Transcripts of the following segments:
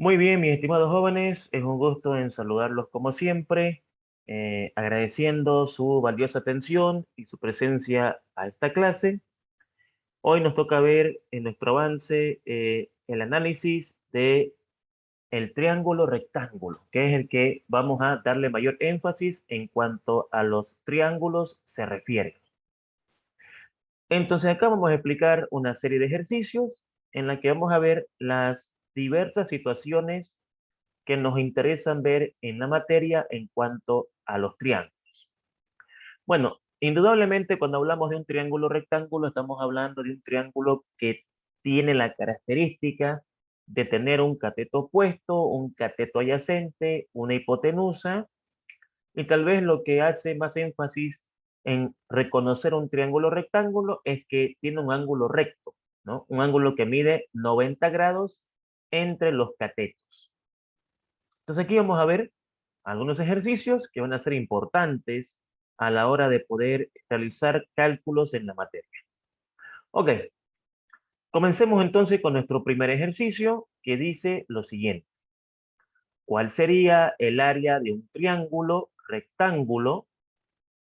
Muy bien, mis estimados jóvenes, es un gusto en saludarlos como siempre, agradeciendo su valiosa atención y su presencia a esta clase. Hoy nos toca ver en nuestro avance el análisis de el triángulo rectángulo, que es el que vamos a darle mayor énfasis en cuanto a los triángulos se refiere. Entonces acá vamos a explicar una serie de ejercicios en la que vamos a ver las diversas situaciones que nos interesan ver en la materia en cuanto a los triángulos. Bueno, indudablemente cuando hablamos de un triángulo rectángulo, estamos hablando de un triángulo que tiene la característica de tener un cateto opuesto, un cateto adyacente, una hipotenusa, y tal vez lo que hace más énfasis en reconocer un triángulo rectángulo es que tiene un ángulo recto, ¿no? Un ángulo que mide 90 grados entre los catetos. Entonces aquí vamos a ver algunos ejercicios que van a ser importantes a la hora de poder realizar cálculos en la materia. Ok, comencemos entonces con nuestro primer ejercicio que dice lo siguiente. ¿Cuál sería el área de un triángulo rectángulo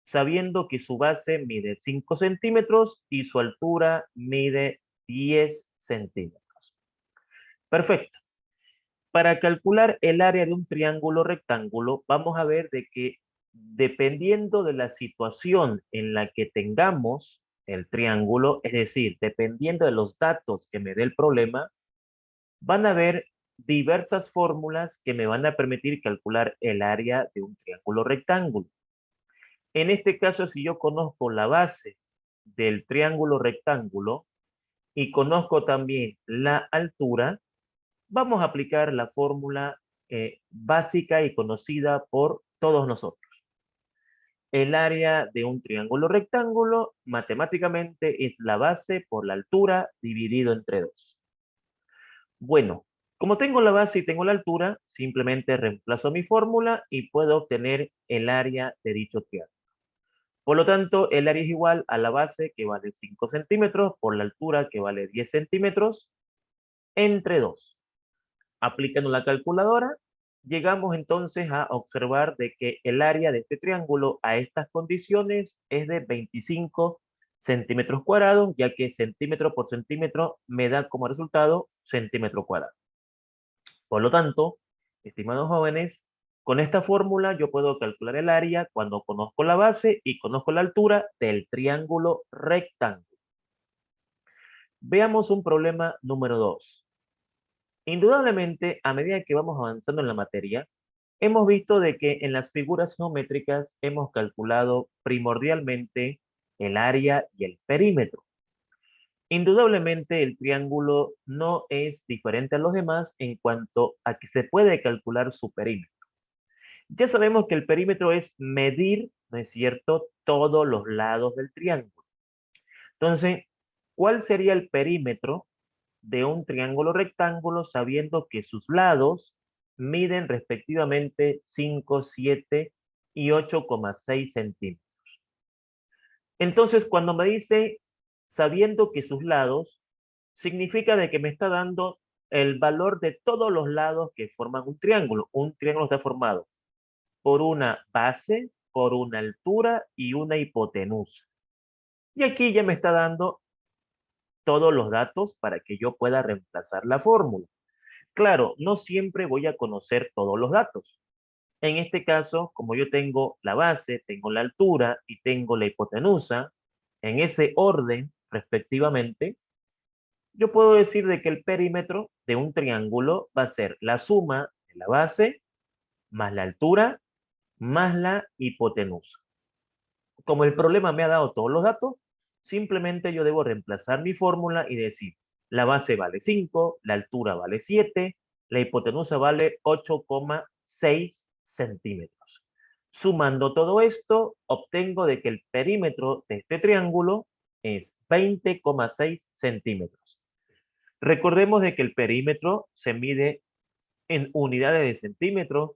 sabiendo que su base mide 5 centímetros y su altura mide 10 centímetros? Perfecto. Para calcular el área de un triángulo rectángulo, vamos a ver de que dependiendo de la situación en la que tengamos el triángulo, es decir, dependiendo de los datos que me dé el problema, van a haber diversas fórmulas que me van a permitir calcular el área de un triángulo rectángulo. En este caso, si yo conozco la base del triángulo rectángulo y conozco también la altura, vamos a aplicar la fórmula básica y conocida por todos nosotros. El área de un triángulo rectángulo matemáticamente es la base por la altura dividido entre 2. Bueno, como tengo la base y tengo la altura, simplemente reemplazo mi fórmula y puedo obtener el área de dicho triángulo. Por lo tanto, el área es igual a la base que vale 5 centímetros por la altura que vale 10 centímetros entre 2. Aplicando la calculadora, llegamos entonces a observar de que el área de este triángulo a estas condiciones es de 25 centímetros cuadrados, ya que centímetro por centímetro me da como resultado centímetro cuadrado. Por lo tanto, estimados jóvenes, con esta fórmula yo puedo calcular el área cuando conozco la base y conozco la altura del triángulo rectángulo. Veamos un problema número 2. Indudablemente, a medida que vamos avanzando en la materia, hemos visto de que en las figuras geométricas hemos calculado primordialmente el área y el perímetro. Indudablemente el triángulo no es diferente a los demás en cuanto a que se puede calcular su perímetro. Ya sabemos que el perímetro es medir, ¿no es cierto?, todos los lados del triángulo. Entonces, ¿cuál sería el perímetro de un triángulo rectángulo sabiendo que sus lados miden respectivamente 5, 7 y 8,6 centímetros? Entonces, cuando me dice sabiendo que sus lados, significa de que me está dando el valor de todos los lados que forman un triángulo. Un triángulo está formado por una base, por una altura y una hipotenusa. Y aquí ya me está dando todos los datos para que yo pueda reemplazar la fórmula. Claro, no siempre voy a conocer todos los datos. En este caso, como yo tengo la base, tengo la altura y tengo la hipotenusa, en ese orden respectivamente, yo puedo decir de que el perímetro de un triángulo va a ser la suma de la base más la altura más la hipotenusa. Como el problema me ha dado todos los datos, simplemente yo debo reemplazar mi fórmula y decir, la base vale 5, la altura vale 7, la hipotenusa vale 8,6 centímetros. Sumando todo esto, obtengo de que el perímetro de este triángulo es 20,6 centímetros. Recordemos de que el perímetro se mide en unidades de centímetros,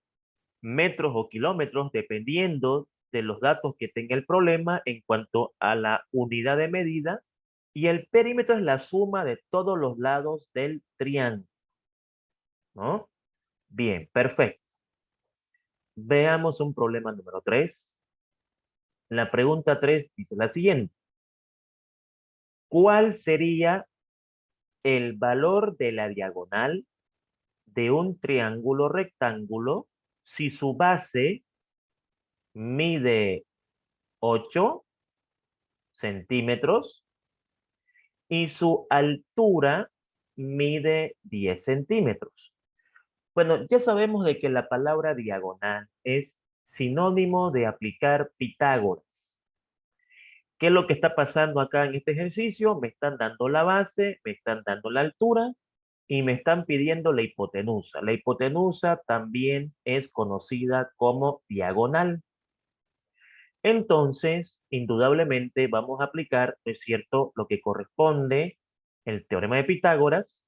metros o kilómetros, dependiendo de los datos que tenga el problema en cuanto a la unidad de medida, y el perímetro es la suma de todos los lados del triángulo, ¿no? Bien, perfecto. Veamos un problema número 3. La pregunta 3 dice la siguiente. ¿Cuál sería el valor de la diagonal de un triángulo rectángulo si su base mide 8 centímetros y su altura mide 10 centímetros? Bueno, ya sabemos de que la palabra diagonal es sinónimo de aplicar Pitágoras. ¿Qué es lo que está pasando acá en este ejercicio? Me están dando la base, me están dando la altura y me están pidiendo la hipotenusa. La hipotenusa también es conocida como diagonal. Entonces, indudablemente vamos a aplicar, ¿no es cierto?, lo que corresponde el teorema de Pitágoras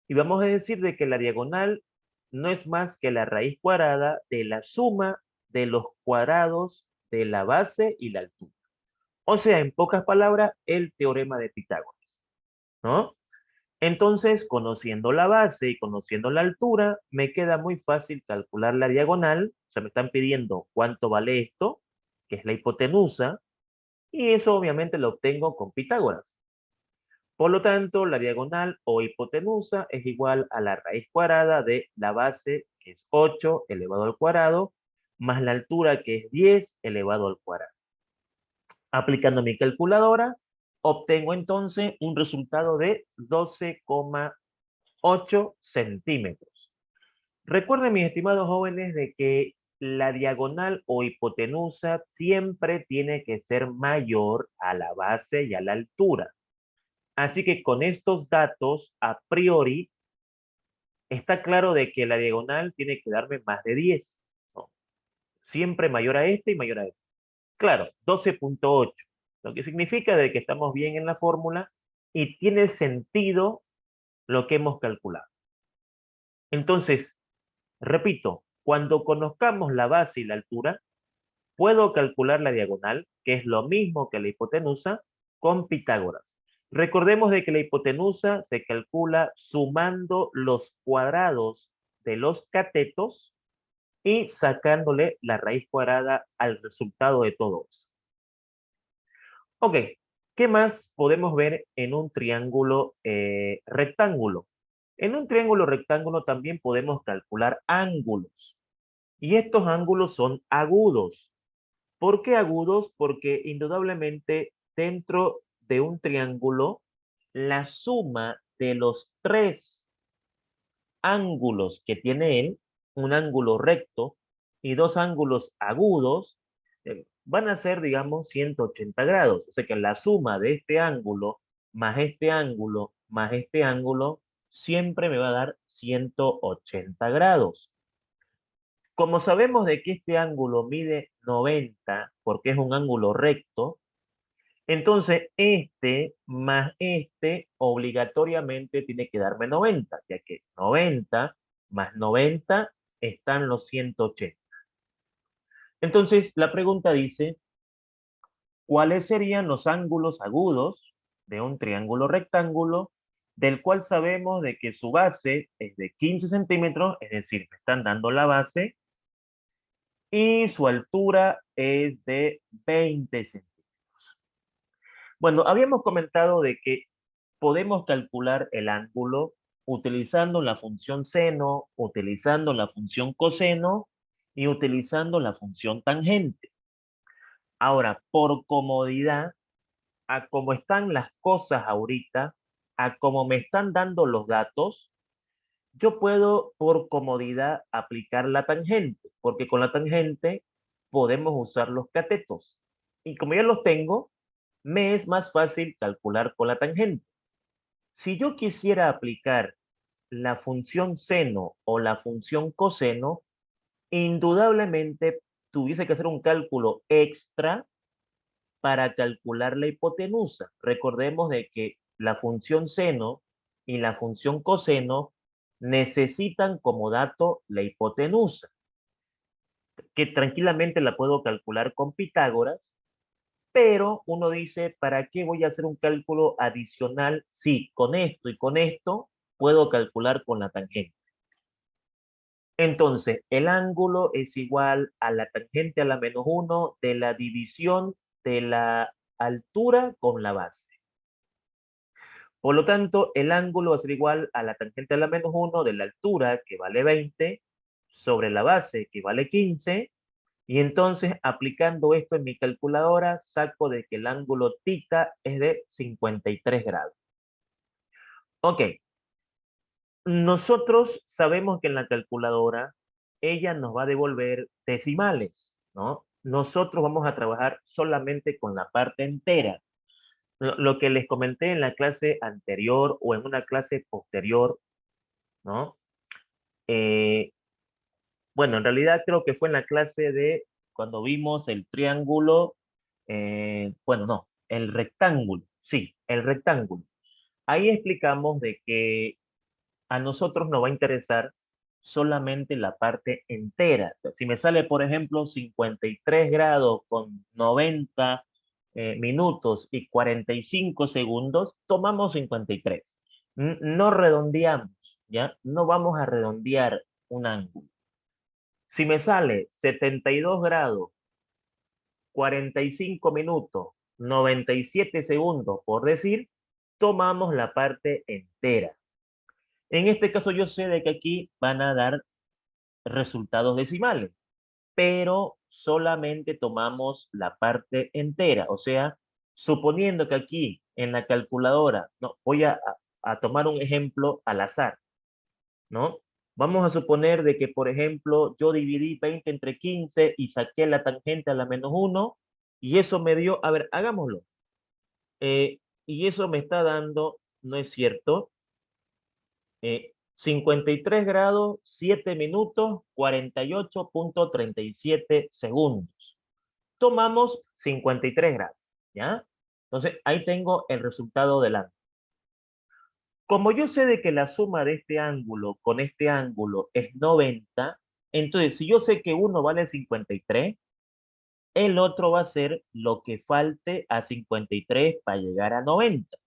y vamos a decir de que la diagonal no es más que la raíz cuadrada de la suma de los cuadrados de la base y la altura. O sea, en pocas palabras, el teorema de Pitágoras, ¿no? Entonces, conociendo la base y conociendo la altura, me queda muy fácil calcular la diagonal. O sea, me están pidiendo cuánto vale esto, que es la hipotenusa, y eso obviamente lo obtengo con Pitágoras. Por lo tanto, la diagonal o hipotenusa es igual a la raíz cuadrada de la base, que es 8 elevado al cuadrado, más la altura, que es 10 elevado al cuadrado. Aplicando mi calculadora, obtengo entonces un resultado de 12,8 centímetros. Recuerden, mis estimados jóvenes, de que la diagonal o hipotenusa siempre tiene que ser mayor a la base y a la altura. Así que con estos datos, a priori, está claro de que la diagonal tiene que darme más de 10, ¿no? Siempre mayor a este y mayor a este. Claro, 12,8, lo que significa de que estamos bien en la fórmula y tiene sentido lo que hemos calculado. Entonces, repito, cuando conozcamos la base y la altura, puedo calcular la diagonal, que es lo mismo que la hipotenusa, con Pitágoras. Recordemos de que la hipotenusa se calcula sumando los cuadrados de los catetos y sacándole la raíz cuadrada al resultado de todo eso. Ok, ¿qué más podemos ver en un triángulo rectángulo? En un triángulo rectángulo también podemos calcular ángulos. Y estos ángulos son agudos. ¿Por qué agudos? Porque indudablemente dentro de un triángulo, la suma de los tres ángulos que tiene él, un ángulo recto y dos ángulos agudos, van a ser, digamos, 180 grados. O sea que la suma de este ángulo más este ángulo más este ángulo siempre me va a dar 180 grados. Como sabemos de que este ángulo mide 90, porque es un ángulo recto, entonces este más este obligatoriamente tiene que darme 90, ya que 90 más 90 están los 180. Entonces la pregunta dice, ¿cuáles serían los ángulos agudos de un triángulo rectángulo del cual sabemos de que su base es de 15 centímetros, es decir, me están dando la base, y su altura es de 20 centímetros? Bueno, habíamos comentado de que podemos calcular el ángulo utilizando la función seno, utilizando la función coseno y utilizando la función tangente. Ahora, por comodidad, a cómo están las cosas ahorita, a cómo me están dando los datos, yo puedo por comodidad aplicar la tangente, porque con la tangente podemos usar los catetos. Y como ya los tengo, me es más fácil calcular con la tangente. Si yo quisiera aplicar la función seno o la función coseno, indudablemente tuviese que hacer un cálculo extra para calcular la hipotenusa. Recordemos de que la función seno y la función coseno necesitan como dato la hipotenusa, que tranquilamente la puedo calcular con Pitágoras, pero uno dice, ¿para qué voy a hacer un cálculo adicional si con esto y con esto puedo calcular con la tangente? Entonces, el ángulo es igual a la tangente a la menos 1 de la división de la altura con la base. Por lo tanto, el ángulo va a ser igual a la tangente a la menos 1 de la altura, que vale 20, sobre la base, que vale 15, y entonces, aplicando esto en mi calculadora, saco de que el ángulo θ es de 53 grados. Ok, nosotros sabemos que en la calculadora ella nos va a devolver decimales, ¿no? Nosotros vamos a trabajar solamente con la parte entera. Lo que les comenté en la clase anterior o en una clase posterior, ¿no? Eh, bueno, en realidad creo que fue en la clase de cuando vimos el triángulo, bueno, no, el rectángulo, sí, el rectángulo. Ahí explicamos de que a nosotros nos va a interesar solamente la parte entera. Si me sale, por ejemplo, 53 grados con 90 minutos y 45 segundos, tomamos 53. No redondeamos, ¿ya? No vamos a redondear un ángulo. Si me sale 72 grados, 45 minutos, 97 segundos, por decir, tomamos la parte entera. En este caso yo sé de que aquí van a dar resultados decimales, pero solamente tomamos la parte entera. O sea, suponiendo que aquí en la calculadora, no, voy a tomar un ejemplo al azar, ¿no? Vamos a suponer de que, por ejemplo, yo dividí 20 entre 15 y saqué la tangente a la menos 1 y eso me dio, a ver, hagámoslo. Y eso me está dando, ¿no es cierto? 53 grados, 7 minutos, 48.37 segundos. Tomamos 53 grados, ¿ya? Entonces, ahí tengo el resultado del ángulo. Como yo sé de que la suma de este ángulo con este ángulo es 90, entonces si yo sé que uno vale 53, el otro va a ser lo que falte a 53 para llegar a 90.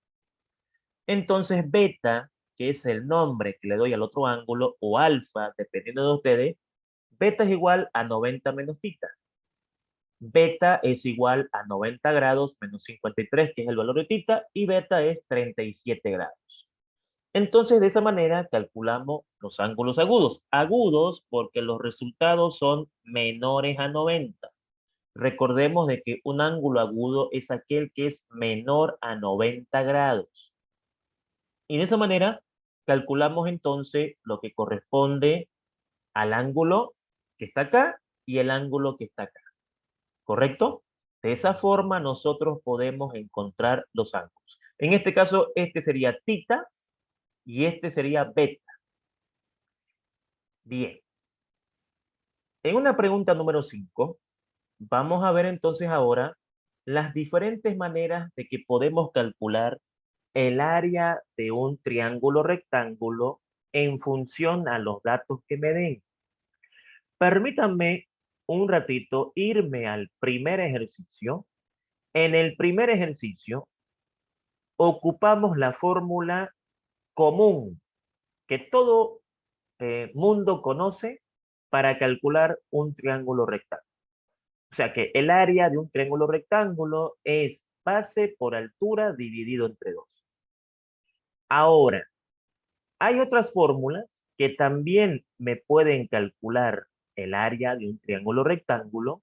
Entonces beta, que es el nombre que le doy al otro ángulo, o alfa, dependiendo de ustedes, beta es igual a 90 menos θ. Beta es igual a 90 grados menos 53, que es el valor de θ, y beta es 37 grados. Entonces, de esa manera calculamos los ángulos agudos. Agudos porque los resultados son menores a 90. Recordemos de que un ángulo agudo es aquel que es menor a 90 grados. Y de esa manera calculamos entonces lo que corresponde al ángulo que está acá y el ángulo que está acá. ¿Correcto? De esa forma nosotros podemos encontrar los ángulos. En este caso, este sería θ y este sería beta. Bien. En una pregunta número 5, vamos a ver entonces ahora las diferentes maneras de que podemos calcular el área de un triángulo rectángulo en función a los datos que me den. Permítanme un ratito irme al primer ejercicio. En el primer ejercicio ocupamos la fórmula común que todo mundo conoce para calcular un triángulo rectángulo. O sea que el área de un triángulo rectángulo es base por altura dividido entre 2. Ahora, hay otras fórmulas que también me pueden calcular el área de un triángulo rectángulo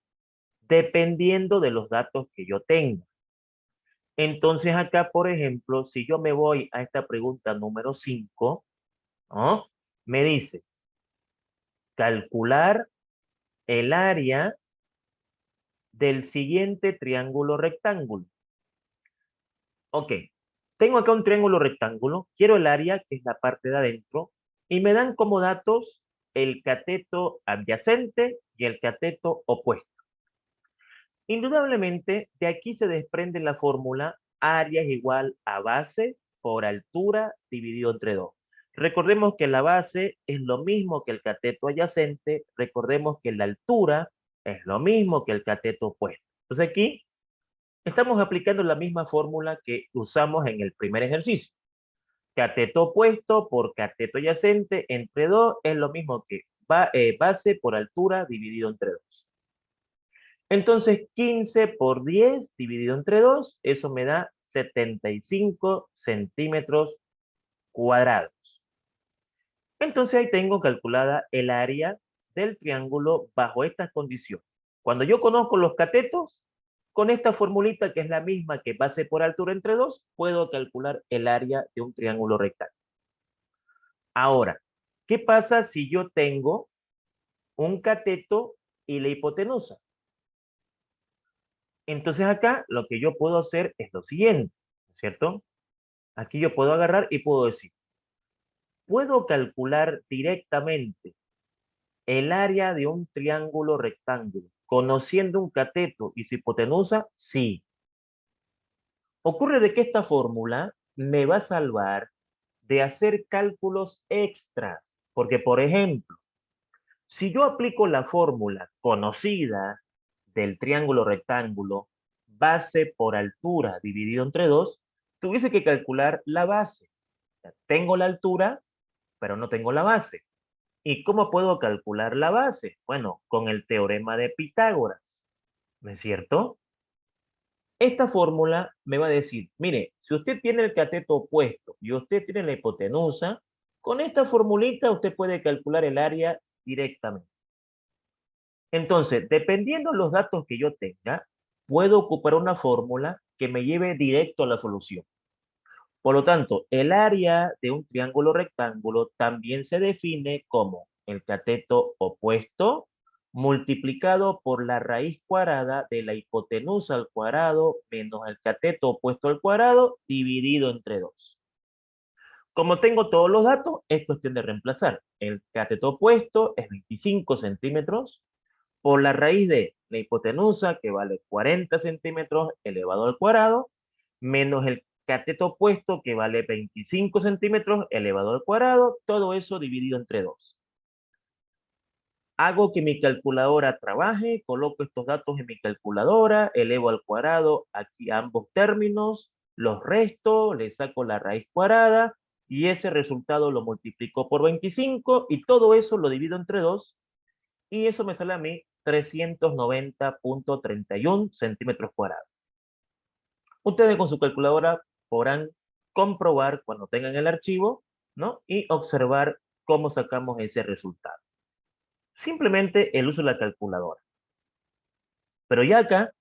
dependiendo de los datos que yo tenga. Entonces acá, por ejemplo, si yo me voy a esta pregunta número 5, ¿no? Me dice calcular el área del siguiente triángulo rectángulo. Ok, tengo acá un triángulo rectángulo, quiero el área, que es la parte de adentro, y me dan como datos el cateto adyacente y el cateto opuesto. Indudablemente, de aquí se desprende la fórmula área es igual a base por altura dividido entre 2. Recordemos que la base es lo mismo que el cateto adyacente, recordemos que la altura es lo mismo que el cateto opuesto. Entonces aquí estamos aplicando la misma fórmula que usamos en el primer ejercicio. Cateto opuesto por cateto adyacente entre 2 es lo mismo que base por altura dividido entre 2. Entonces, 15 por 10 dividido entre 2, eso me da 75 centímetros cuadrados. Entonces ahí tengo calculada el área del triángulo bajo estas condiciones. Cuando yo conozco los catetos, con esta formulita que es la misma que base por altura entre 2, puedo calcular el área de un triángulo rectángulo. Ahora, ¿qué pasa si yo tengo un cateto y la hipotenusa? Entonces acá lo que yo puedo hacer es lo siguiente, ¿cierto? Aquí yo puedo agarrar y puedo decir, puedo calcular directamente el área de un triángulo rectángulo, conociendo un cateto y su hipotenusa, sí. Ocurre de que esta fórmula me va a salvar de hacer cálculos extras, porque por ejemplo, si yo aplico la fórmula conocida del triángulo rectángulo, base por altura dividido entre 2, tuviese que calcular la base. O sea, tengo la altura, pero no tengo la base. ¿Y cómo puedo calcular la base? Bueno, con el teorema de Pitágoras, ¿no es cierto? Esta fórmula me va a decir, mire, si usted tiene el cateto opuesto y usted tiene la hipotenusa, con esta formulita usted puede calcular el área directamente. Entonces, dependiendo de los datos que yo tenga, puedo ocupar una fórmula que me lleve directo a la solución. Por lo tanto, el área de un triángulo rectángulo también se define como el cateto opuesto multiplicado por la raíz cuadrada de la hipotenusa al cuadrado menos el cateto opuesto al cuadrado dividido entre 2. Como tengo todos los datos, es cuestión de reemplazar. El cateto opuesto es 25 centímetros por la raíz de la hipotenusa, que vale 40 centímetros elevado al cuadrado, menos el cateto opuesto, que vale 25 centímetros elevado al cuadrado, todo eso dividido entre 2. Hago que mi calculadora trabaje, coloco estos datos en mi calculadora, elevo al cuadrado aquí ambos términos, los resto, le saco la raíz cuadrada, y ese resultado lo multiplico por 25, y todo eso lo divido entre 2, y eso me sale a mí 390.31 centímetros cuadrados. Ustedes con su calculadora podrán comprobar cuando tengan el archivo, ¿no? Y observar cómo sacamos ese resultado. Simplemente el uso de la calculadora. Pero ya acá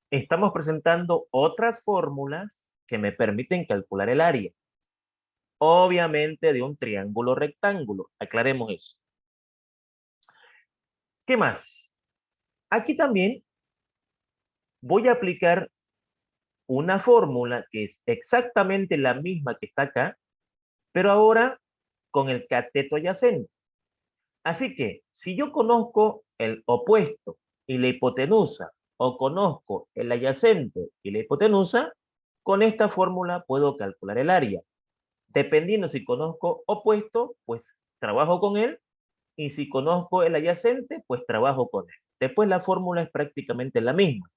estamos presentando otras fórmulas que me permiten calcular el área. Obviamente de un triángulo rectángulo. Aclaremos eso. ¿Qué más? Aquí también voy a aplicar una fórmula que es exactamente la misma que está acá, pero ahora con el cateto adyacente. Así que, si yo conozco el opuesto y la hipotenusa, o conozco el adyacente y la hipotenusa, con esta fórmula puedo calcular el área. Dependiendo si conozco opuesto, pues trabajo con él, y si conozco el adyacente, pues trabajo con él. Después la fórmula es prácticamente la misma.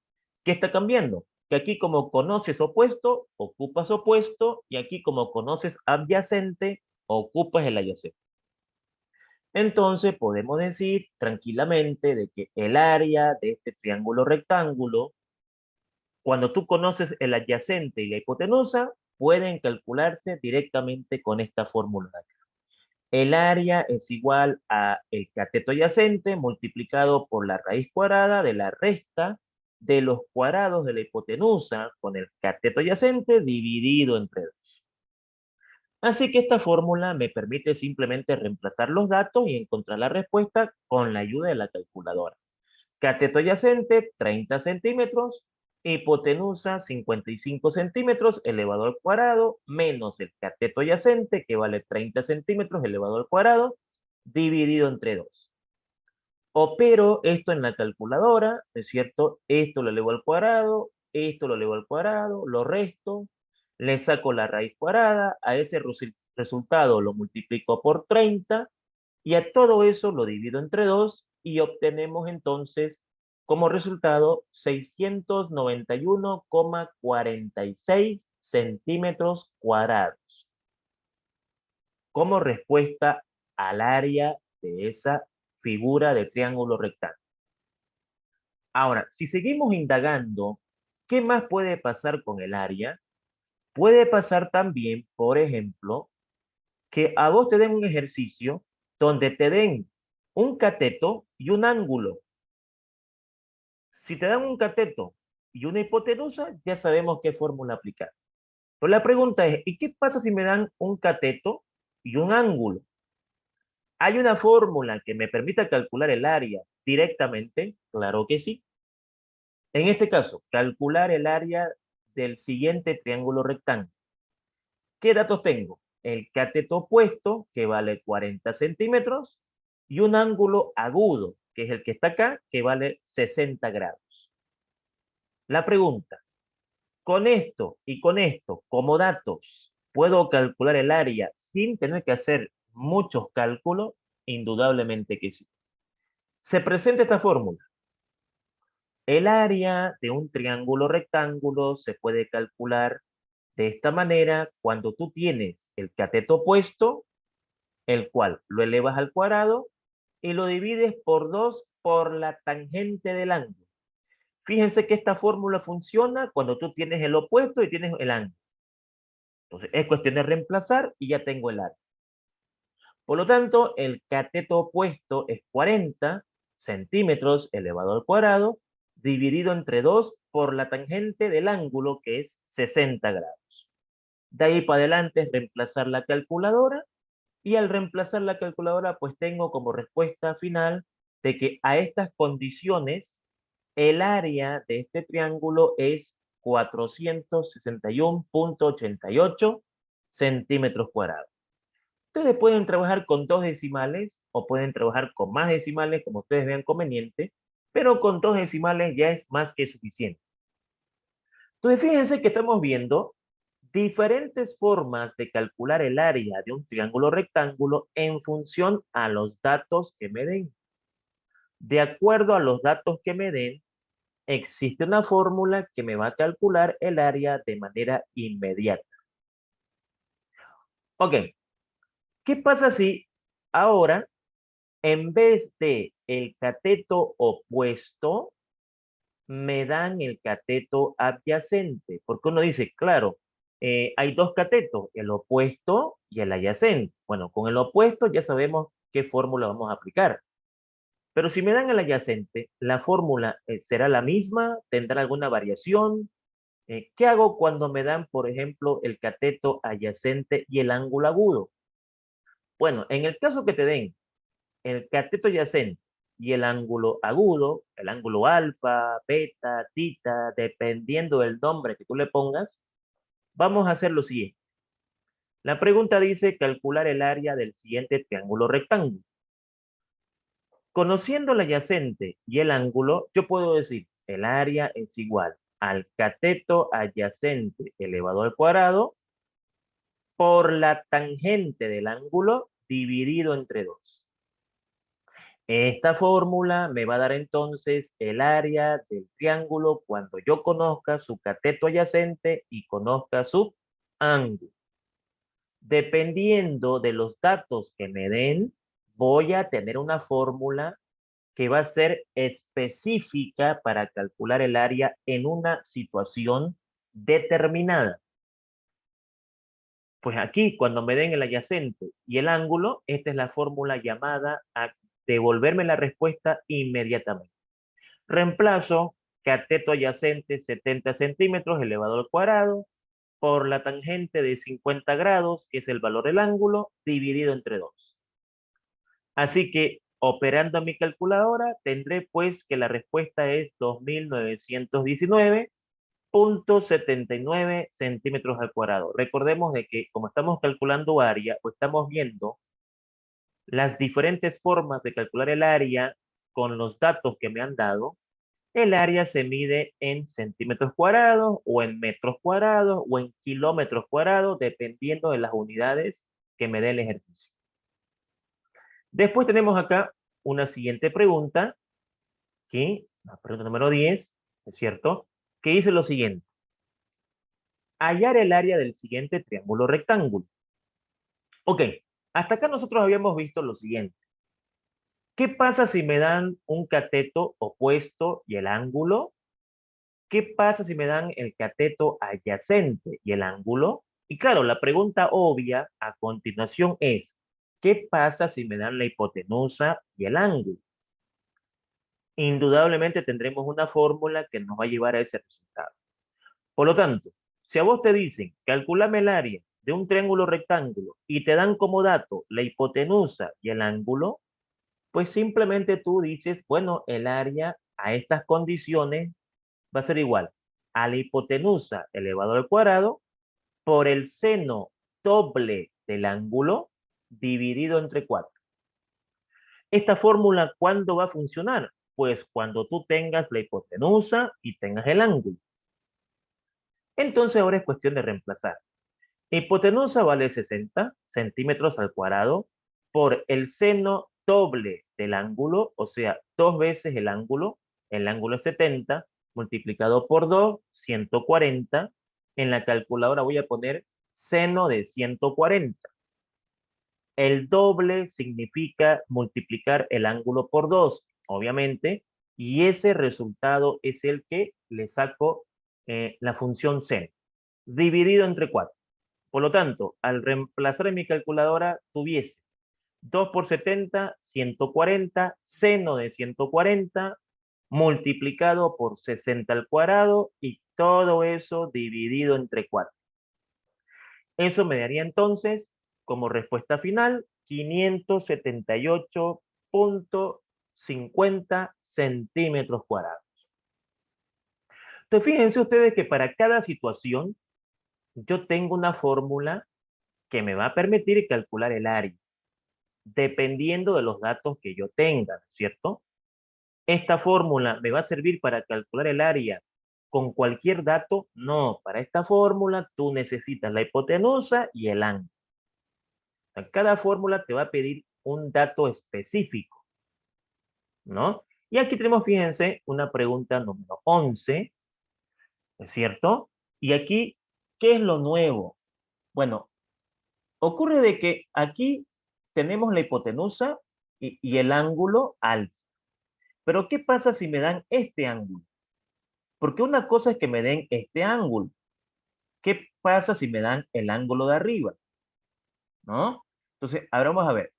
¿Qué está cambiando? Que aquí como conoces opuesto, ocupas opuesto, y aquí como conoces adyacente, ocupas el adyacente. Entonces podemos decir tranquilamente de que el área de este triángulo rectángulo, cuando tú conoces el adyacente y la hipotenusa, pueden calcularse directamente con esta fórmula de acá. El área es igual a el cateto adyacente multiplicado por la raíz cuadrada de la resta de los cuadrados de la hipotenusa con el cateto adyacente dividido entre 2. Así que esta fórmula me permite simplemente reemplazar los datos y encontrar la respuesta con la ayuda de la calculadora. Cateto adyacente, 30 centímetros, hipotenusa, 55 centímetros elevado al cuadrado, menos el cateto adyacente, que vale 30 centímetros elevado al cuadrado, dividido entre 2. Opero esto en la calculadora, ¿es cierto? Esto lo elevo al cuadrado, esto lo elevo al cuadrado, lo resto, le saco la raíz cuadrada, a ese resultado lo multiplico por 30, y a todo eso lo divido entre 2, y obtenemos entonces como resultado 691,46 centímetros cuadrados como respuesta al área de esa figura de triángulo rectángulo. Ahora, si seguimos indagando, ¿qué más puede pasar con el área? Puede pasar también, por ejemplo, que a vos te den un ejercicio donde te den un cateto y un ángulo. Si te dan un cateto y una hipotenusa, ya sabemos qué fórmula aplicar. Pero la pregunta es, ¿y qué pasa si me dan un cateto y un ángulo? ¿Hay una fórmula que me permita calcular el área directamente? Claro que sí. En este caso, calcular el área del siguiente triángulo rectángulo. ¿Qué datos tengo? El cateto opuesto, que vale 40 centímetros, y un ángulo agudo, que es el que está acá, que vale 60 grados. La pregunta, con esto y con esto como datos, ¿puedo calcular el área sin tener que hacer muchos cálculos? Indudablemente que sí. Se presenta esta fórmula. El área de un triángulo rectángulo se puede calcular de esta manera cuando tú tienes el cateto opuesto, el cual lo elevas al cuadrado y lo divides por 2 por la tangente del ángulo. Fíjense que esta fórmula funciona cuando tú tienes el opuesto y tienes el ángulo. Entonces, es cuestión de reemplazar y ya tengo el área. Por lo tanto, el cateto opuesto es 40 centímetros elevado al cuadrado, dividido entre 2 por la tangente del ángulo, que es 60 grados. De ahí para adelante es reemplazar la calculadora, y al reemplazar la calculadora, pues tengo como respuesta final de que a estas condiciones, el área de este triángulo es 461,88 centímetros cuadrados. Ustedes pueden trabajar con 2 decimales o pueden trabajar con más decimales, como ustedes vean conveniente, pero con 2 decimales ya es más que suficiente. Entonces, fíjense que estamos viendo diferentes formas de calcular el área de un triángulo rectángulo en función a los datos que me den. De acuerdo a los datos que me den, existe una fórmula que me va a calcular el área de manera inmediata. Ok, ¿qué pasa si ahora, en vez de el cateto opuesto, me dan el cateto adyacente? Porque uno dice, claro, hay dos catetos, el opuesto y el adyacente. Bueno, con el opuesto ya sabemos qué fórmula vamos a aplicar. Pero si me dan el adyacente, ¿la fórmula será la misma? ¿Tendrá alguna variación? ¿Qué hago cuando me dan, por ejemplo, el cateto adyacente y el ángulo agudo? Bueno, en el caso que te den el cateto adyacente y el ángulo agudo, el ángulo alfa, beta, tita, dependiendo del nombre que tú le pongas, vamos a hacer lo siguiente. La pregunta dice calcular el área del siguiente triángulo rectángulo. Conociendo el adyacente y el ángulo, yo puedo decir el área es igual al cateto adyacente elevado al cuadrado por la tangente del ángulo dividido entre 2. Esta fórmula me va a dar entonces el área del triángulo cuando yo conozca su cateto adyacente y conozca su ángulo. Dependiendo de los datos que me den, voy a tener una fórmula que va a ser específica para calcular el área en una situación determinada. Pues aquí, cuando me den el adyacente y el ángulo, esta es la fórmula llamada a devolverme la respuesta inmediatamente. Reemplazo cateto adyacente 70 centímetros elevado al cuadrado por la tangente de 50 grados, que es el valor del ángulo, dividido entre 2. Así que, operando mi calculadora, tendré pues que la respuesta es 2919,79 centímetros al cuadrado. Recordemos de que como estamos calculando área, o estamos viendo las diferentes formas de calcular el área con los datos que me han dado, el área se mide en centímetros cuadrados o en metros cuadrados o en kilómetros cuadrados, dependiendo de las unidades que me dé el ejercicio. Después tenemos acá una siguiente pregunta, que, la pregunta número 10, ¿es cierto? Que dice lo siguiente. Hallar el área del siguiente triángulo rectángulo. Ok, hasta acá nosotros habíamos visto lo siguiente. ¿Qué pasa si me dan un cateto opuesto y el ángulo? ¿Qué pasa si me dan el cateto adyacente y el ángulo? Y claro, la pregunta obvia a continuación es, ¿qué pasa si me dan la hipotenusa y el ángulo? Indudablemente tendremos una fórmula que nos va a llevar a ese resultado. Por lo tanto, si a vos te dicen, calculame el área de un triángulo rectángulo y te dan como dato la hipotenusa y el ángulo, pues simplemente tú dices, bueno, el área a estas condiciones va a ser igual a la hipotenusa elevado al cuadrado por el seno doble del ángulo dividido entre 4. Esta fórmula, ¿cuándo va a funcionar? Pues cuando tú tengas la hipotenusa y tengas el ángulo. Entonces ahora es cuestión de reemplazar. Hipotenusa vale 60 centímetros al cuadrado por el seno doble del ángulo, o sea, 2 veces el ángulo es 70, multiplicado por 2, 140. En la calculadora voy a poner seno de 140. El doble significa multiplicar el ángulo por 2, obviamente, y ese resultado es el que le saco la función seno, dividido entre 4. Por lo tanto, al reemplazar en mi calculadora, tuviese 2 por 70, 140, seno de 140, multiplicado por 60 al cuadrado, y todo eso dividido entre 4. Eso me daría entonces, como respuesta final, 578,50 centímetros cuadrados. Entonces, fíjense ustedes que para cada situación, yo tengo una fórmula que me va a permitir calcular el área, dependiendo de los datos que yo tenga, ¿cierto? ¿Esta fórmula me va a servir para calcular el área con cualquier dato? No, para esta fórmula tú necesitas la hipotenusa y el ángulo. Cada fórmula te va a pedir un dato específico, ¿no? Y aquí tenemos, fíjense, una pregunta número 11, ¿es cierto? Y aquí, ¿qué es lo nuevo? Bueno, ocurre de que aquí tenemos la hipotenusa y el ángulo alfa. Pero ¿qué pasa si me dan este ángulo? Porque una cosa es que me den este ángulo. ¿Qué pasa si me dan el ángulo de arriba? ¿No? Entonces, ahora vamos a ver.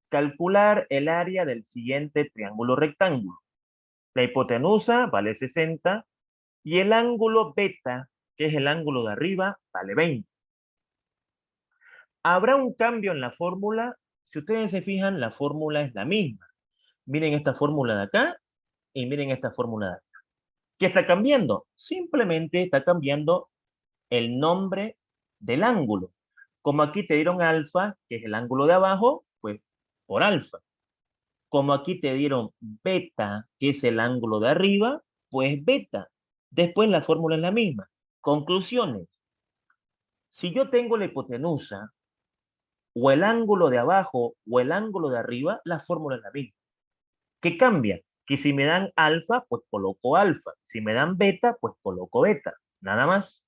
Calcular el área del siguiente triángulo rectángulo. La hipotenusa vale 60 y el ángulo beta, que es el ángulo de arriba, vale 20. ¿Habrá un cambio en la fórmula? Si ustedes se fijan, la fórmula es la misma. Miren esta fórmula de acá y miren esta fórmula de acá. ¿Qué está cambiando? Simplemente está cambiando el nombre del ángulo. Como aquí te dieron alfa, que es el ángulo de abajo, pues por alfa. Como aquí te dieron beta, que es el ángulo de arriba, pues beta. Después la fórmula es la misma. Conclusiones. Si yo tengo la hipotenusa, o el ángulo de abajo, o el ángulo de arriba, la fórmula es la misma. ¿Qué cambia? Que si me dan alfa, pues coloco alfa. Si me dan beta, pues coloco beta. Nada más.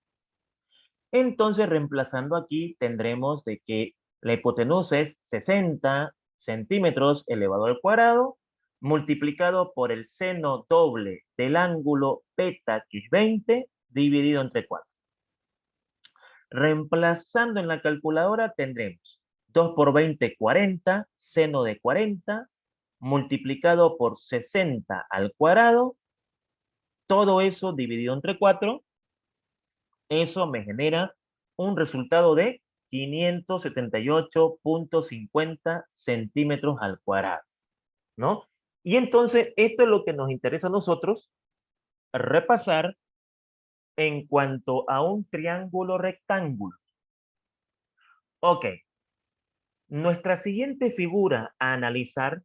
Entonces, reemplazando aquí, tendremos de que la hipotenusa es 60 centímetros elevado al cuadrado, multiplicado por el seno doble del ángulo beta, que es 20, dividido entre 4. Reemplazando en la calculadora, tendremos 2 por 20, 40, seno de 40, multiplicado por 60 al cuadrado, todo eso dividido entre 4. Eso me genera un resultado de 578,50 centímetros al cuadrado, ¿no? Y entonces, esto es lo que nos interesa a nosotros repasar en cuanto a un triángulo rectángulo. Ok, nuestra siguiente figura a analizar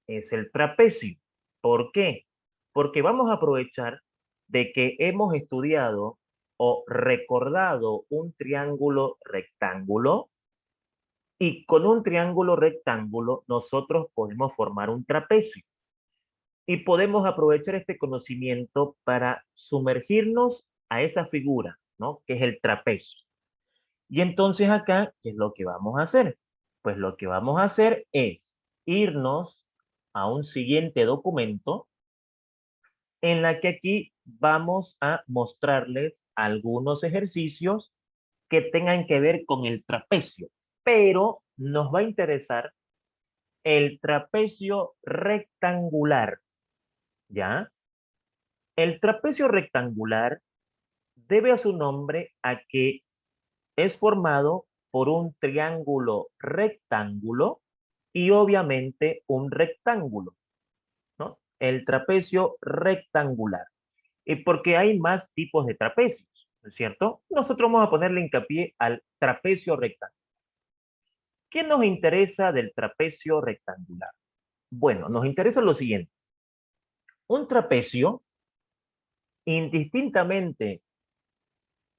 es el trapecio. ¿Por qué? Porque vamos a aprovechar de que hemos estudiado o recordado un triángulo rectángulo, y con un triángulo rectángulo nosotros podemos formar un trapecio. Y podemos aprovechar este conocimiento para sumergirnos a esa figura, ¿no? Que es el trapecio. Y entonces acá, ¿qué es lo que vamos a hacer? Pues lo que vamos a hacer es irnos a un siguiente documento en la que aquí vamos a mostrarles algunos ejercicios que tengan que ver con el trapecio, pero nos va a interesar el trapecio rectangular, ¿ya? El trapecio rectangular debe a su nombre a que es formado por un triángulo rectángulo y obviamente un rectángulo, ¿no? El trapecio rectangular. Y porque hay más tipos de trapecios, ¿no es cierto? Nosotros vamos a ponerle hincapié al trapecio rectangular. ¿Qué nos interesa del trapecio rectangular? Bueno, nos interesa lo siguiente. Un trapecio, indistintamente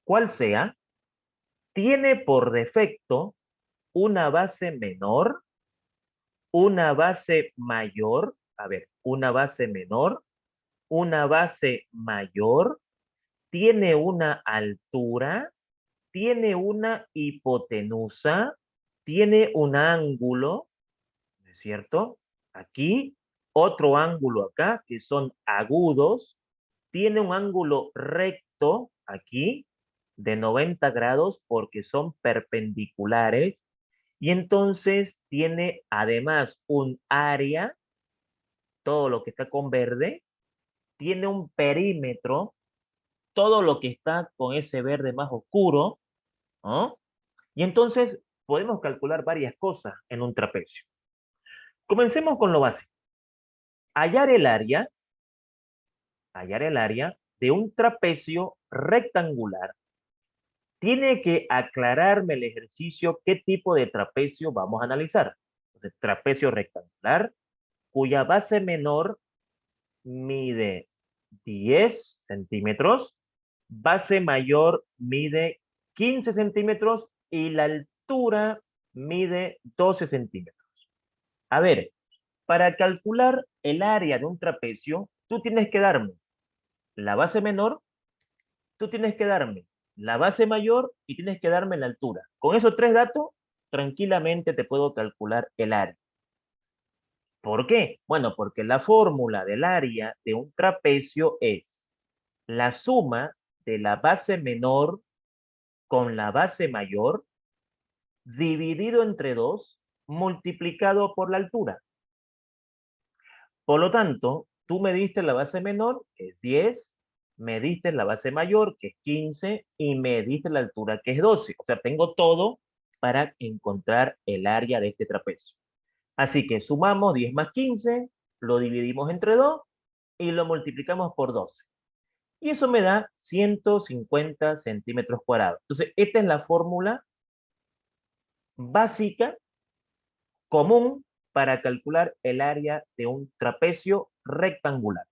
cuál sea, tiene por defecto una base menor, una base mayor, a ver, una base menor, una base mayor, tiene una altura, tiene una hipotenusa, tiene un ángulo, ¿no es cierto? Aquí, otro ángulo acá, que son agudos, tiene un ángulo recto aquí de 90 grados porque son perpendiculares y entonces tiene además un área, todo lo que está con verde, tiene un perímetro, todo lo que está con ese verde más oscuro, ¿no? Y entonces podemos calcular varias cosas en un trapecio. Comencemos con lo básico. Hallar hallar el área de un trapecio rectangular. Tiene que aclararme el ejercicio qué tipo de trapecio vamos a analizar. Entonces, trapecio rectangular, cuya base menor mide 10 centímetros, base mayor mide 15 centímetros y la altura mide 12 centímetros. A ver, para calcular el área de un trapecio, tú tienes que darme la base menor, tú tienes que darme la base mayor y tienes que darme la altura. Con esos tres datos, tranquilamente te puedo calcular el área. ¿Por qué? Bueno, porque la fórmula del área de un trapecio es la suma de la base menor con la base mayor dividido entre 2 multiplicado por la altura. Por lo tanto, tú me diste la base menor, que es 10, me diste la base mayor, que es 15, y me diste la altura, que es 12. O sea, tengo todo para encontrar el área de este trapecio. Así que sumamos 10 más 15, lo dividimos entre 2 y lo multiplicamos por 12. Y eso me da 150 centímetros cuadrados. Entonces, esta es la fórmula básica, común, para calcular el área de un trapecio rectangular.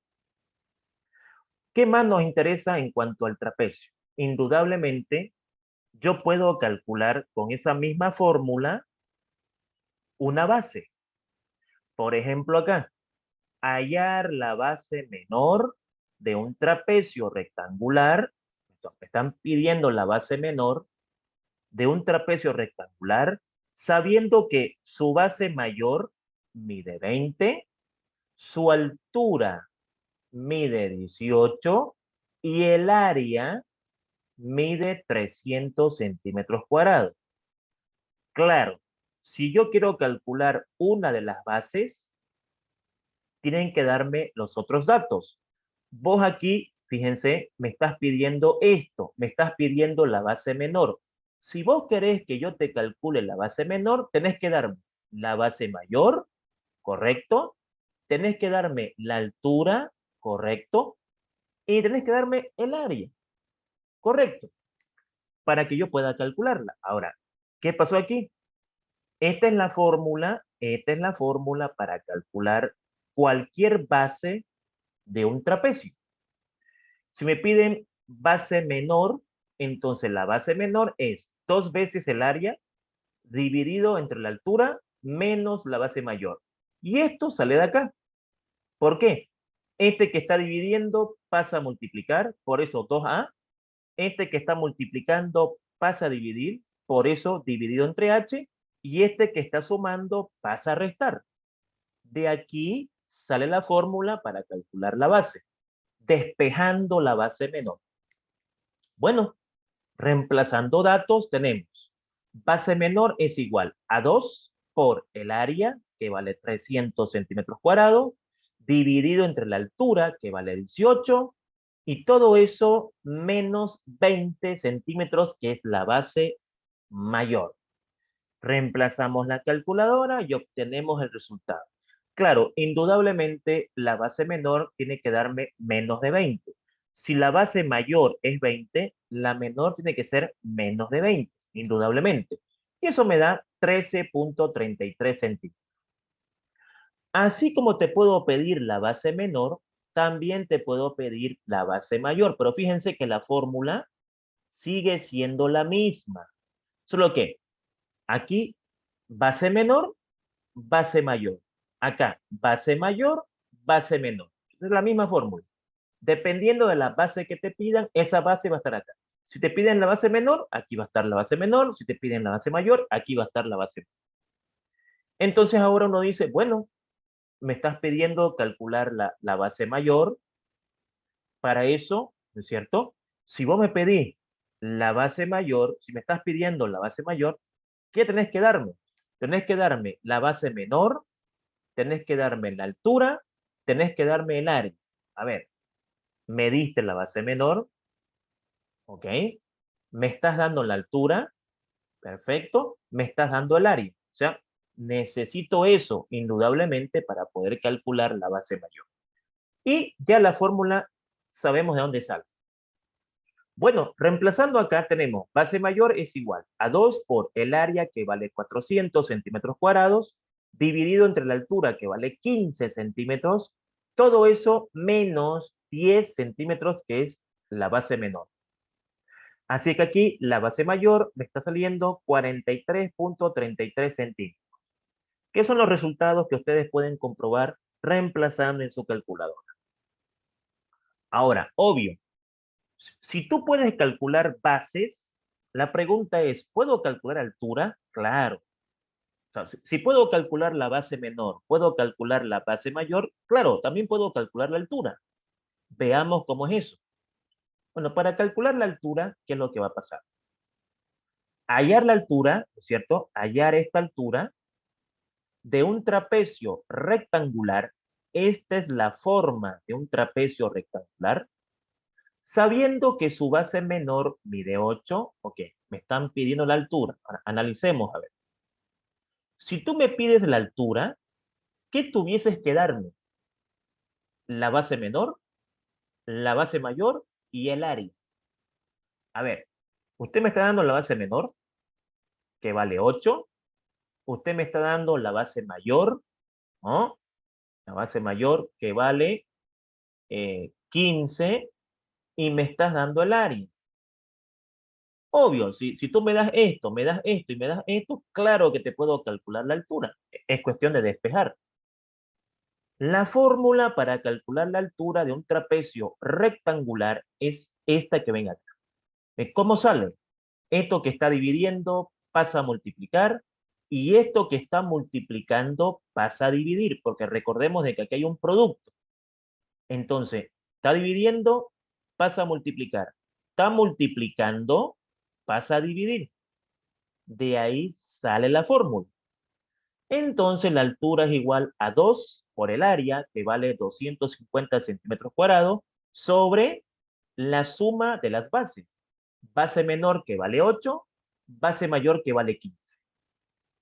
¿Qué más nos interesa en cuanto al trapecio? Indudablemente, yo puedo calcular con esa misma fórmula una base. Por ejemplo, acá, hallar la base menor de un trapecio rectangular. Me están pidiendo la base menor de un trapecio rectangular, sabiendo que su base mayor mide 20, su altura mide 18 y el área mide 300 centímetros cuadrados. Claro, si yo quiero calcular una de las bases, tienen que darme los otros datos. Vos aquí, fíjense, me estás pidiendo esto, me estás pidiendo la base menor. Si vos querés que yo te calcule la base menor, tenés que darme la base mayor, ¿correcto? Tenés que darme la altura, ¿correcto? Y tenés que darme el área, ¿correcto? Para que yo pueda calcularla. Ahora, ¿qué pasó aquí? Esta es la fórmula para calcular cualquier base de un trapecio. Si me piden base menor, entonces la base menor es 2 veces el área dividido entre la altura menos la base mayor. Y esto sale de acá. ¿Por qué? Este que está dividiendo pasa a multiplicar, por eso 2a. Este que está multiplicando pasa a dividir, por eso dividido entre h. Y este que está sumando pasa a restar. De aquí sale la fórmula para calcular la base, despejando la base menor. Bueno, reemplazando datos tenemos base menor es igual a 2 por el área, que vale 300 centímetros cuadrados, dividido entre la altura, que vale 18, y todo eso menos 20 centímetros, que es la base mayor. Reemplazamos la calculadora y obtenemos el resultado. Claro, indudablemente la base menor tiene que darme menos de 20. Si la base mayor es 20, la menor tiene que ser menos de 20, indudablemente. Y eso me da 13.33 centímetros. Así como te puedo pedir la base menor, también te puedo pedir la base mayor. Pero fíjense que la fórmula sigue siendo la misma. Solo que aquí base menor, base mayor. Acá, base mayor, base menor. Es la misma fórmula. Dependiendo de la base que te pidan, esa base va a estar acá. Si te piden la base menor, aquí va a estar la base menor. Si te piden la base mayor, aquí va a estar la base menor. Entonces ahora uno dice, bueno, me estás pidiendo calcular la base mayor. Para eso, ¿no es cierto? Si vos me pedís la base mayor, si me estás pidiendo la base mayor, ¿qué tenés que darme? Tenés que darme la base menor, tenés que darme la altura, tenés que darme el área. A ver, me diste la base menor, ¿ok? Me estás dando la altura, perfecto. Me estás dando el área. O sea, necesito eso, indudablemente, para poder calcular la base mayor. Y ya la fórmula sabemos de dónde sale. Bueno, reemplazando acá tenemos base mayor es igual a 2 por el área, que vale 400 centímetros cuadrados, dividido entre la altura, que vale 15 centímetros, todo eso menos 10 centímetros, que es la base menor. Así que aquí la base mayor me está saliendo 43.33 centímetros. ¿Qué son los resultados que ustedes pueden comprobar reemplazando en su calculadora? Ahora, obvio, si tú puedes calcular bases, la pregunta es, ¿puedo calcular altura? Claro. O sea, si puedo calcular la base menor, ¿puedo calcular la base mayor? Claro, también puedo calcular la altura. Veamos cómo es eso. Bueno, para calcular la altura, ¿qué es lo que va a pasar? Hallar la altura, ¿no es cierto? Hallar esta altura de un trapecio rectangular. Esta es la forma de un trapecio rectangular. Sabiendo que su base menor mide 8, ok, me están pidiendo la altura. Ahora, analicemos, a ver. Si tú me pides la altura, ¿qué tuvieses que darme? La base menor, la base mayor y el área. A ver, usted me está dando la base menor, que vale 8. Usted me está dando la base mayor, ¿no? La base mayor que vale 15, y me estás dando el área. Obvio, si tú me das esto, me das esto y me das esto, claro que te puedo calcular la altura. Es cuestión de despejar. La fórmula para calcular la altura de un trapecio rectangular es esta que ven acá. ¿Cómo sale? Esto que está dividiendo pasa a multiplicar, y esto que está multiplicando pasa a dividir, porque recordemos de que aquí hay un producto. Entonces, está dividiendo, pasa a multiplicar. Está multiplicando, pasa a dividir. De ahí sale la fórmula. Entonces, la altura es igual a 2 por el área, que vale 250 centímetros cuadrados, sobre la suma de las bases. Base menor, que vale 8, base mayor, que vale 15.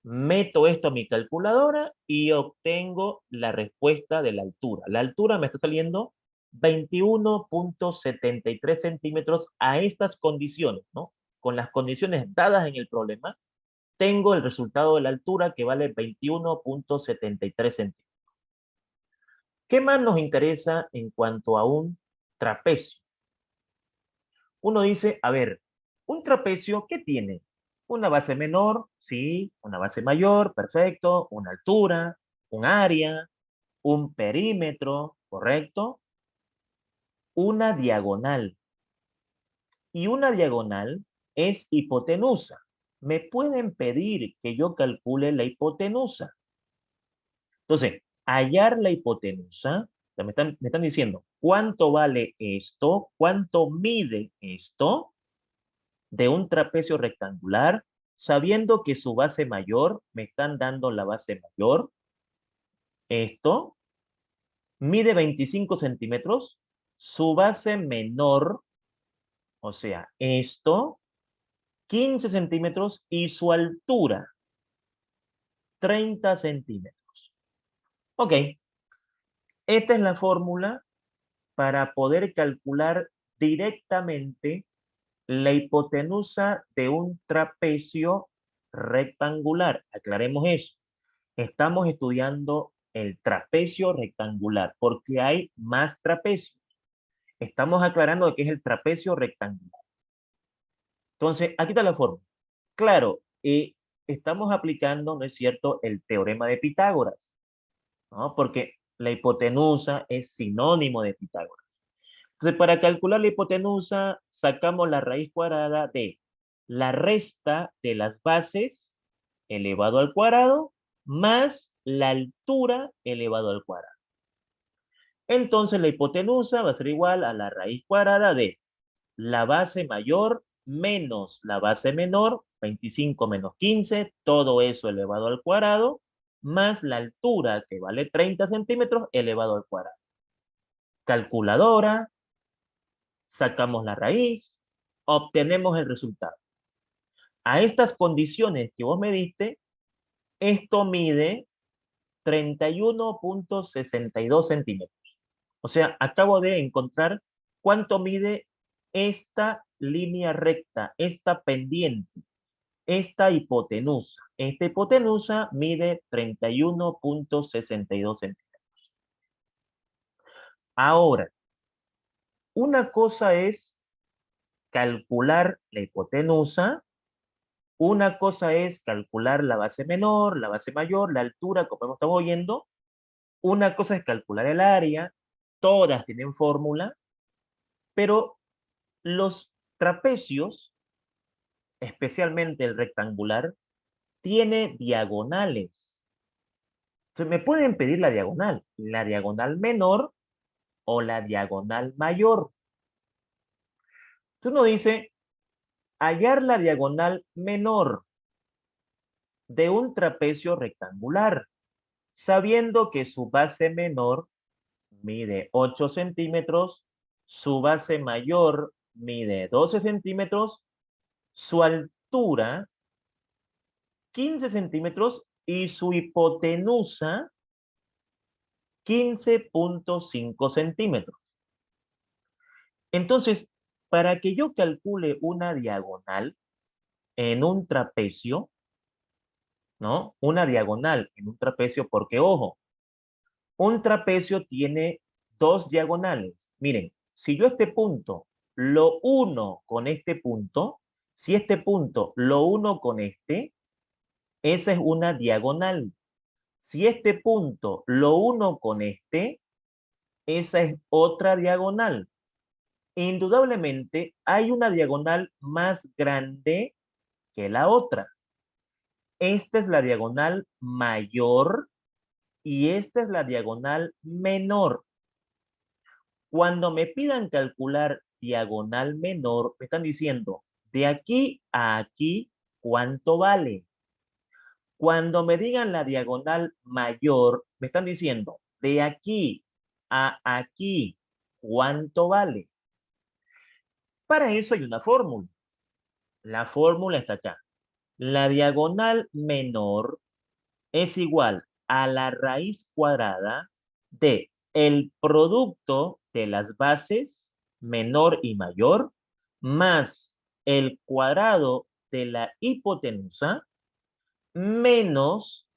Meto esto a mi calculadora y obtengo la respuesta de la altura. La altura me está saliendo 21.73 centímetros a estas condiciones, ¿no? Con las condiciones dadas en el problema, tengo el resultado de la altura, que vale 21.73 centímetros. ¿Qué más nos interesa en cuanto a un trapecio? Uno dice, a ver, un trapecio, ¿qué tiene? Una base menor, sí, una base mayor, perfecto, una altura, un área, un perímetro, correcto, una diagonal. Y una diagonal es hipotenusa. Me pueden pedir que yo calcule la hipotenusa. Entonces, hallar la hipotenusa. O sea, me están diciendo, ¿cuánto vale esto? ¿Cuánto mide esto de un trapecio rectangular? Sabiendo que su base mayor, me están dando la base mayor, esto, mide 25 centímetros, su base menor, o sea, esto, 15 centímetros, y su altura, 30 centímetros. Ok, esta es la fórmula para poder calcular directamente la hipotenusa de un trapecio rectangular. Aclaremos eso. Estamos estudiando el trapecio rectangular porque hay más trapecios. Estamos aclarando de qué es el trapecio rectangular. Entonces, aquí está la fórmula. Claro, estamos aplicando, ¿no es cierto?, el teorema de Pitágoras, ¿no? Porque la hipotenusa es sinónimo de Pitágoras. Entonces, para calcular la hipotenusa, sacamos la raíz cuadrada de la resta de las bases elevado al cuadrado más la altura elevado al cuadrado. Entonces, la hipotenusa va a ser igual a la raíz cuadrada de la base mayor menos la base menor, 25 menos 15, todo eso elevado al cuadrado, más la altura, que vale 30 centímetros, elevado al cuadrado. Calculadora, sacamos la raíz, obtenemos el resultado. A estas condiciones que vos me diste, esto mide 31.62 centímetros. O sea, acabo de encontrar cuánto mide esta línea recta, esta pendiente, esta hipotenusa. Esta hipotenusa mide 31.62 centímetros. Ahora, una cosa es calcular la hipotenusa, una cosa es calcular la base menor, la base mayor, la altura, como estamos oyendo. Una cosa es calcular el área, todas tienen fórmula, pero los trapecios, especialmente el rectangular, tiene diagonales. Entonces, me pueden pedir la diagonal menor o la diagonal mayor. Entonces uno dice, hallar la diagonal menor de un trapecio rectangular, sabiendo que su base menor mide 8 centímetros, su base mayor mide 12 centímetros, su altura 15 centímetros y su hipotenusa 15.5 centímetros. Entonces, para que yo calcule una diagonal en un trapecio, ¿no? Una diagonal en un trapecio, porque ojo, un trapecio tiene dos diagonales. Miren, si yo este punto lo uno con este punto, si este punto lo uno con este, esa es una diagonal. Si este punto lo uno con este, esa es otra diagonal. Indudablemente hay una diagonal más grande que la otra. Esta es la diagonal mayor y esta es la diagonal menor. Cuando me pidan calcular diagonal menor, me están diciendo, de aquí a aquí, ¿cuánto vale? Cuando me digan la diagonal mayor, me están diciendo, de aquí a aquí, ¿cuánto vale? Para eso hay una fórmula. La fórmula está acá. La diagonal menor es igual a la raíz cuadrada de el producto de las bases menor y mayor más el cuadrado de la hipotenusa menos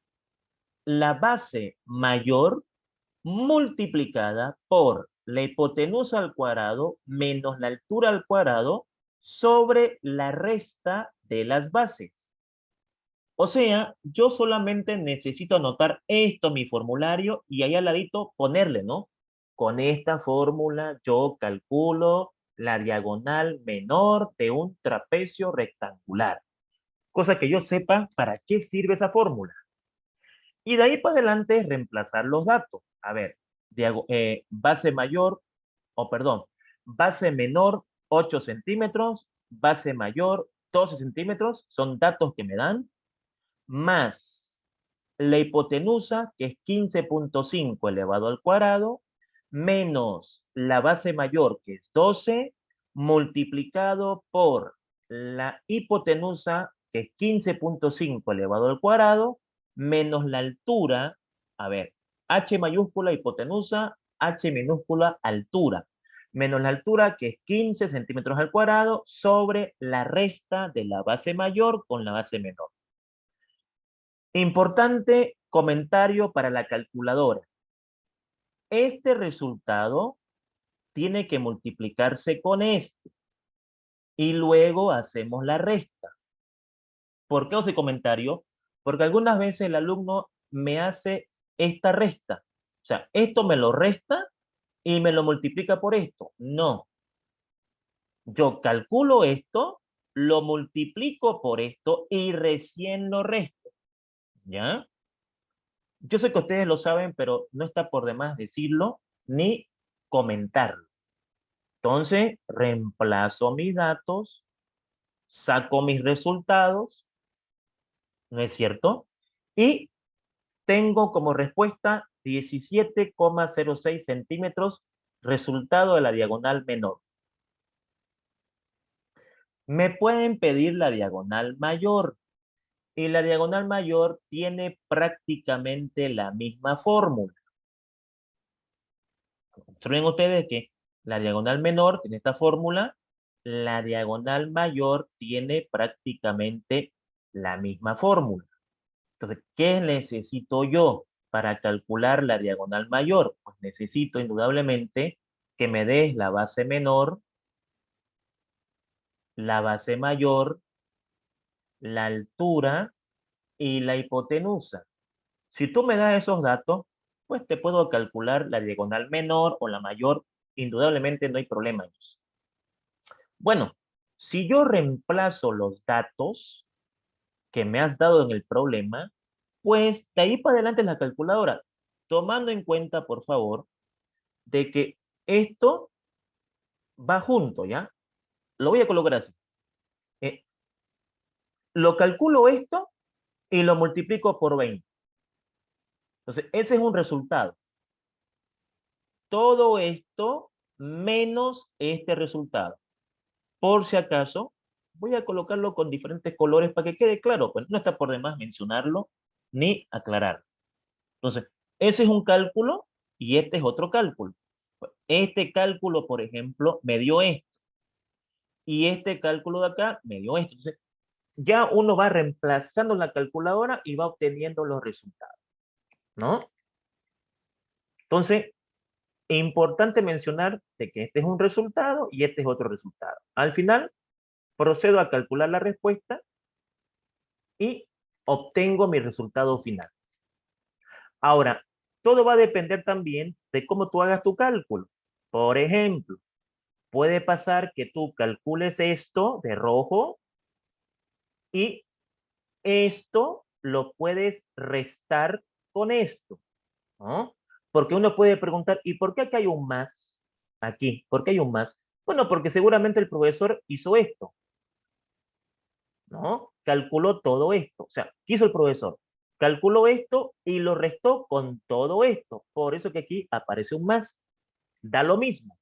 la base mayor multiplicada por la hipotenusa al cuadrado menos la altura al cuadrado sobre la resta de las bases. O sea, yo solamente necesito anotar esto en mi formulario y ahí al ladito ponerle, ¿no? Con esta fórmula yo calculo la diagonal menor de un trapecio rectangular. Cosa que yo sepa para qué sirve esa fórmula. Y de ahí para adelante reemplazar los datos. A ver, base mayor, o perdón, base menor 8 centímetros, base mayor 12 centímetros, son datos que me dan, más la hipotenusa, que es 15.5 elevado al cuadrado, menos la base mayor, que es 12, multiplicado por la hipotenusa, que es 15.5 elevado al cuadrado, menos la altura, a ver, h mayúscula hipotenusa, h minúscula altura, menos la altura, que es 15 centímetros al cuadrado, sobre la resta de la base mayor con la base menor. Importante comentario para la calculadora. Este resultado tiene que multiplicarse con este y luego hacemos la resta. ¿Por qué hago ese comentario? Porque algunas veces el alumno me hace esta resta. O sea, esto me lo resta y me lo multiplica por esto. No. Yo calculo esto, lo multiplico por esto y recién lo resto. ¿Ya? Yo sé que ustedes lo saben, pero no está por demás decirlo ni comentarlo. Entonces, reemplazo mis datos, saco mis resultados, ¿no es cierto? Y tengo como respuesta 17,06 centímetros, resultado de la diagonal menor. Me pueden pedir la diagonal mayor, y la diagonal mayor tiene prácticamente la misma fórmula. Observen ustedes que la diagonal menor tiene esta fórmula, la diagonal mayor tiene prácticamente la misma fórmula. Entonces, ¿qué necesito yo para calcular la diagonal mayor? Pues necesito indudablemente que me des la base menor, la base mayor, la altura y la hipotenusa. Si tú me das esos datos, pues te puedo calcular la diagonal menor o la mayor. Indudablemente no hay problema en eso. Bueno, si yo reemplazo los datos que me has dado en el problema, pues de ahí para adelante la calculadora, tomando en cuenta, por favor, de que esto va junto, ¿ya? Lo voy a colocar así. Eh, lo calculo esto y lo multiplico por 20. Entonces, ese es un resultado. Todo esto menos este resultado. Por si acaso, voy a colocarlo con diferentes colores para que quede claro, pues no está por demás mencionarlo ni aclararlo. Entonces, ese es un cálculo y este es otro cálculo. Pues, este cálculo, por ejemplo, me dio esto. Y este cálculo de acá me dio esto. Entonces, ya uno va reemplazando la calculadora y va obteniendo los resultados, ¿no? Entonces, importante mencionar de que este es un resultado y este es otro resultado. Al final, procedo a calcular la respuesta y obtengo mi resultado final. Ahora, todo va a depender también de cómo tú hagas tu cálculo. Por ejemplo, puede pasar que tú calcules esto de rojo y esto lo puedes restar con esto, ¿no? Porque uno puede preguntar, ¿y por qué aquí hay un más? Aquí, ¿por qué hay un más? Bueno, porque seguramente el profesor hizo esto, ¿no? Calculó todo esto. O sea, ¿qué hizo el profesor? Calculó esto y lo restó con todo esto. Por eso que aquí aparece un más. Da lo mismo.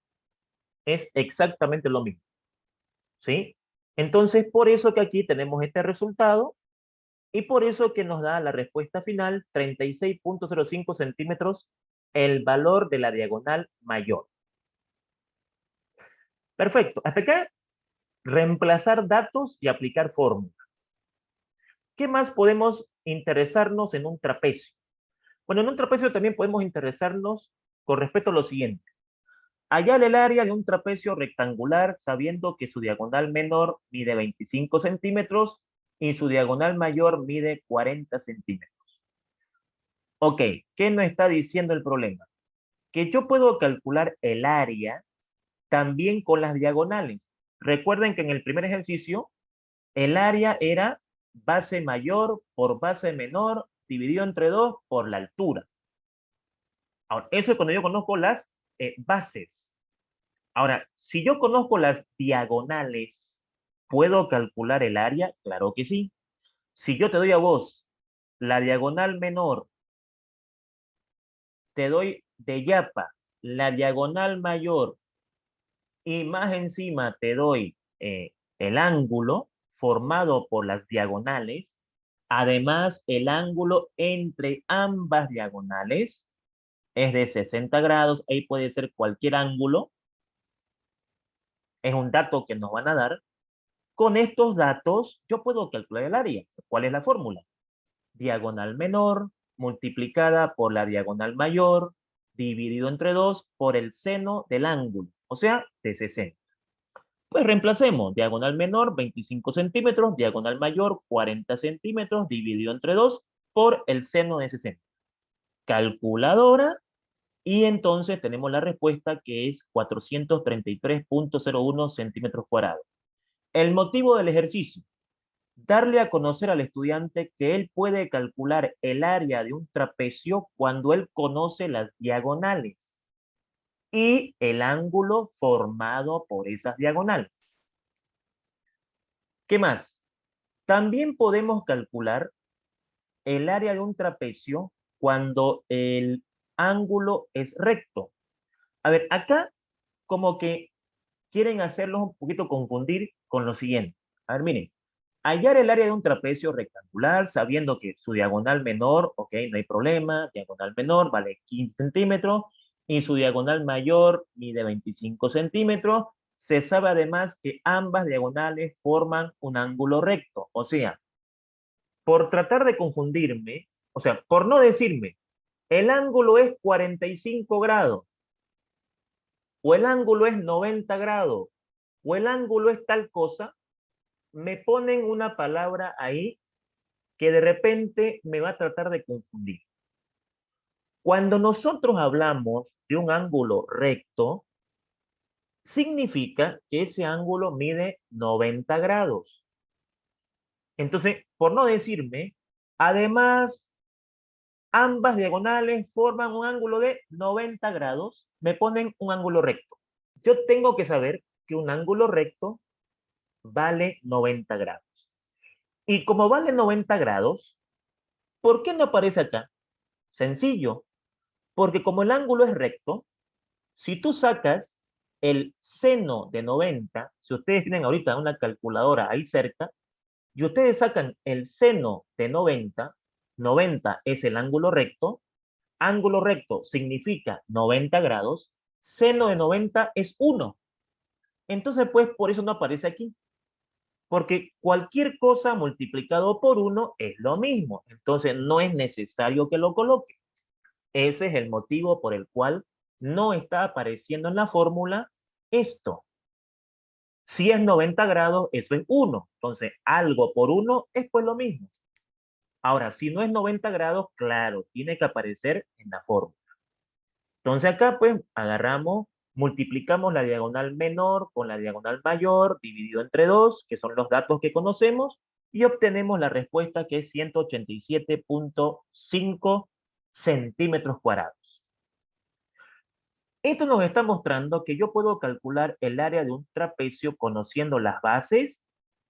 Es exactamente lo mismo. ¿Sí? Entonces, por eso que aquí tenemos este resultado y por eso que nos da la respuesta final 36,05 centímetros, el valor de la diagonal mayor. Perfecto. Hasta acá, reemplazar datos y aplicar fórmulas. ¿Qué más podemos interesarnos en un trapecio? Bueno, en un trapecio también podemos interesarnos con respecto a lo siguiente. Hallar el área de un trapecio rectangular sabiendo que su diagonal menor mide 25 centímetros y su diagonal mayor mide 40 centímetros. Ok, ¿qué nos está diciendo el problema? Que yo puedo calcular el área también con las diagonales. Recuerden que en el primer ejercicio el área era base mayor por base menor dividido entre 2 por la altura. Ahora, eso es cuando yo conozco las bases. Ahora, si yo conozco las diagonales, ¿puedo calcular el área? Claro que sí. Si yo te doy a vos la diagonal menor, te doy de yapa la diagonal mayor y más encima te doy el ángulo formado por las diagonales, además el ángulo entre ambas diagonales es de 60 grados, ahí puede ser cualquier ángulo, es un dato que nos van a dar. Con estos datos yo puedo calcular el área. ¿Cuál es la fórmula? Diagonal menor multiplicada por la diagonal mayor dividido entre 2 por el seno del ángulo, o sea, de 60. Pues reemplacemos, diagonal menor 25 centímetros, diagonal mayor 40 centímetros, dividido entre 2 por el seno de 60. Calculadora, y entonces tenemos la respuesta que es 433.01 centímetros cuadrados. El motivo del ejercicio: darle a conocer al estudiante que él puede calcular el área de un trapecio cuando él conoce las diagonales y el ángulo formado por esas diagonales. ¿Qué más? También podemos calcular el área de un trapecio cuando el ángulo es recto. A ver, acá como que quieren hacerlos un poquito confundir con lo siguiente. A ver, miren, hallar el área de un trapecio rectangular sabiendo que su diagonal menor, ok, no hay problema, diagonal menor vale 15 centímetros y su diagonal mayor mide 25 centímetros. Se sabe además que ambas diagonales forman un ángulo recto, o sea, por tratar de confundirme, o sea, por no decirme, el ángulo es 45 grados, o el ángulo es 90 grados, o el ángulo es tal cosa, me ponen una palabra ahí que de repente me va a tratar de confundir. Cuando nosotros hablamos de un ángulo recto, significa que ese ángulo mide 90 grados. Entonces, por no decirme, además, ambas diagonales forman un ángulo de 90 grados, me ponen un ángulo recto. Yo tengo que saber que un ángulo recto vale 90 grados. Y como vale 90 grados, ¿por qué no aparece acá? Sencillo, porque como el ángulo es recto, si tú sacas el seno de 90, si ustedes tienen ahorita una calculadora ahí cerca, y ustedes sacan el seno de 90, 90 es el ángulo recto significa 90 grados, seno de 90 es 1. Entonces, pues, por eso no aparece aquí. Porque cualquier cosa multiplicado por 1 es lo mismo. Entonces, no es necesario que lo coloque. Ese es el motivo por el cual no está apareciendo en la fórmula esto. Si es 90 grados, eso es 1. Entonces, algo por 1 es pues lo mismo. Ahora, si no es 90 grados, claro, tiene que aparecer en la fórmula. Entonces acá pues agarramos, multiplicamos la diagonal menor con la diagonal mayor dividido entre 2, que son los datos que conocemos, y obtenemos la respuesta que es 187.5 centímetros cuadrados. Esto nos está mostrando que yo puedo calcular el área de un trapecio conociendo las bases,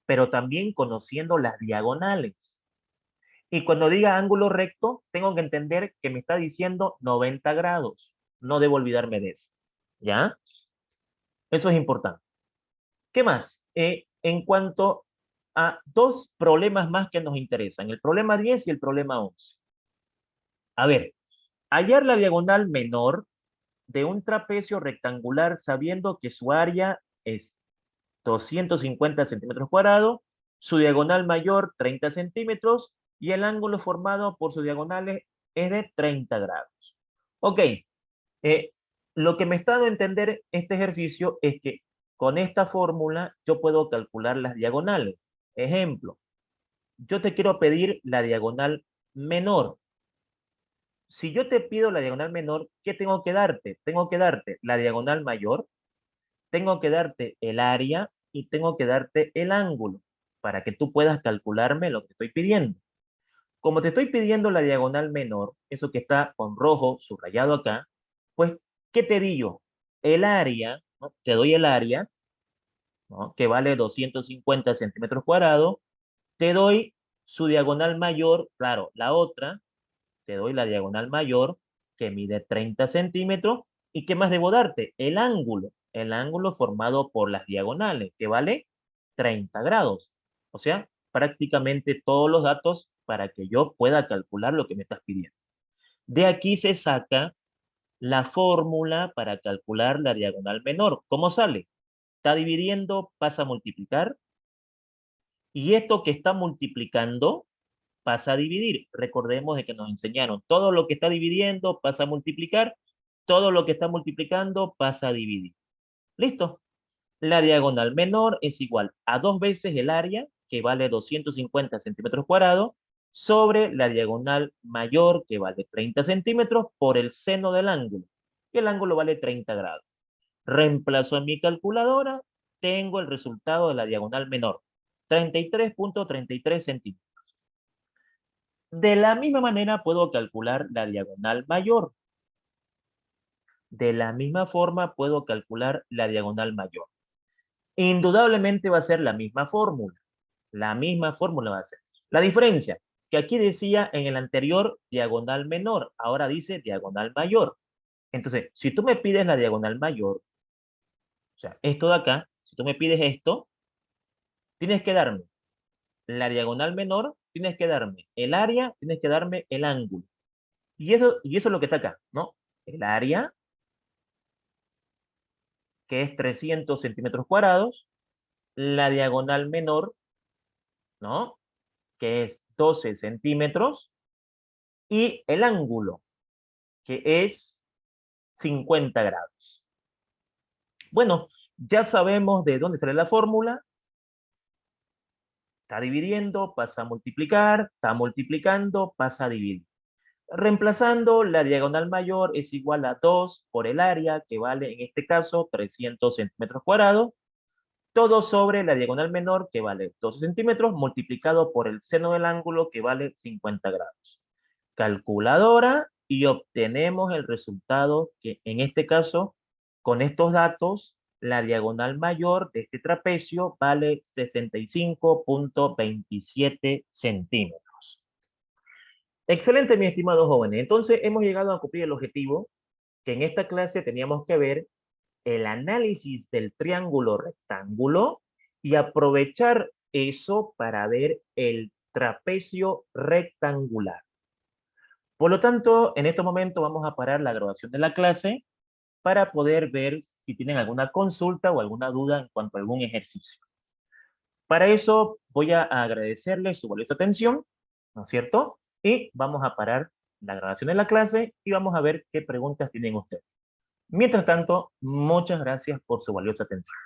pero también conociendo las diagonales. Y cuando diga ángulo recto, tengo que entender que me está diciendo 90 grados. No debo olvidarme de eso. ¿Ya? Eso es importante. ¿Qué más? En cuanto a dos problemas más que nos interesan, el problema 10 y el problema 11. A ver, hallar la diagonal menor de un trapecio rectangular sabiendo que su área es 250 centímetros cuadrados, su diagonal mayor 30 centímetros y el ángulo formado por sus diagonales es de 30 grados. Ok, eh, lo que me está dando a entender este ejercicio es que con esta fórmula yo puedo calcular las diagonales. Ejemplo, yo te quiero pedir la diagonal menor. Si yo te pido la diagonal menor, ¿qué tengo que darte? Tengo que darte la diagonal mayor, tengo que darte el área y tengo que darte el ángulo para que tú puedas calcularme lo que estoy pidiendo. Como te estoy pidiendo la diagonal menor, eso que está con rojo subrayado acá, pues, ¿qué te digo? El área, ¿no? Te doy el área, ¿no? Que vale 250 centímetros cuadrados, te doy su diagonal mayor, claro, la otra, te doy la diagonal mayor, que mide 30 centímetros, ¿y qué más debo darte? El ángulo formado por las diagonales, que vale 30 grados. O sea, prácticamente todos los datos para que yo pueda calcular lo que me estás pidiendo. De aquí se saca la fórmula para calcular la diagonal menor. ¿Cómo sale? Está dividiendo, pasa a multiplicar, y esto que está multiplicando pasa a dividir. Recordemos de que nos enseñaron, todo lo que está dividiendo pasa a multiplicar, todo lo que está multiplicando pasa a dividir. ¿Listo? La diagonal menor es igual a 2 veces el área, que vale 250 centímetros cuadrados, sobre la diagonal mayor, que vale 30 centímetros, por el seno del ángulo. Y el ángulo vale 30 grados. Reemplazo en mi calculadora, tengo el resultado de la diagonal menor, 33.33 centímetros. De la misma manera puedo calcular la diagonal mayor. De la misma forma puedo calcular la diagonal mayor. Indudablemente va a ser la misma fórmula. La misma fórmula va a ser. La diferencia, que aquí decía en el anterior diagonal menor, ahora dice diagonal mayor. Entonces, si tú me pides la diagonal mayor, o sea, esto de acá, si tú me pides esto, tienes que darme la diagonal menor, tienes que darme el área, tienes que darme el ángulo. Y eso es lo que está acá, ¿no? El área, que es 300 centímetros cuadrados, la diagonal menor, ¿no? Que es 12 centímetros, y el ángulo, que es 50 grados. Bueno, ya sabemos de dónde sale la fórmula. Está dividiendo, pasa a multiplicar, está multiplicando, pasa a dividir. Reemplazando, la diagonal mayor es igual a 2 por el área, que vale en este caso 300 centímetros cuadrados, todo sobre la diagonal menor, que vale 12 centímetros, multiplicado por el seno del ángulo, que vale 50 grados. Calculadora, y obtenemos el resultado que en este caso, con estos datos, la diagonal mayor de este trapecio vale 65.27 centímetros. Excelente, mis estimados jóvenes. Entonces, hemos llegado a cumplir el objetivo que en esta clase teníamos que ver el análisis del triángulo rectángulo y aprovechar eso para ver el trapecio rectangular. Por lo tanto, en este momento vamos a parar la grabación de la clase para poder ver si tienen alguna consulta o alguna duda en cuanto a algún ejercicio. Para eso voy a agradecerles su valiosa atención, ¿no es cierto? Y vamos a parar la grabación de la clase y vamos a ver qué preguntas tienen ustedes. Mientras tanto, muchas gracias por su valiosa atención.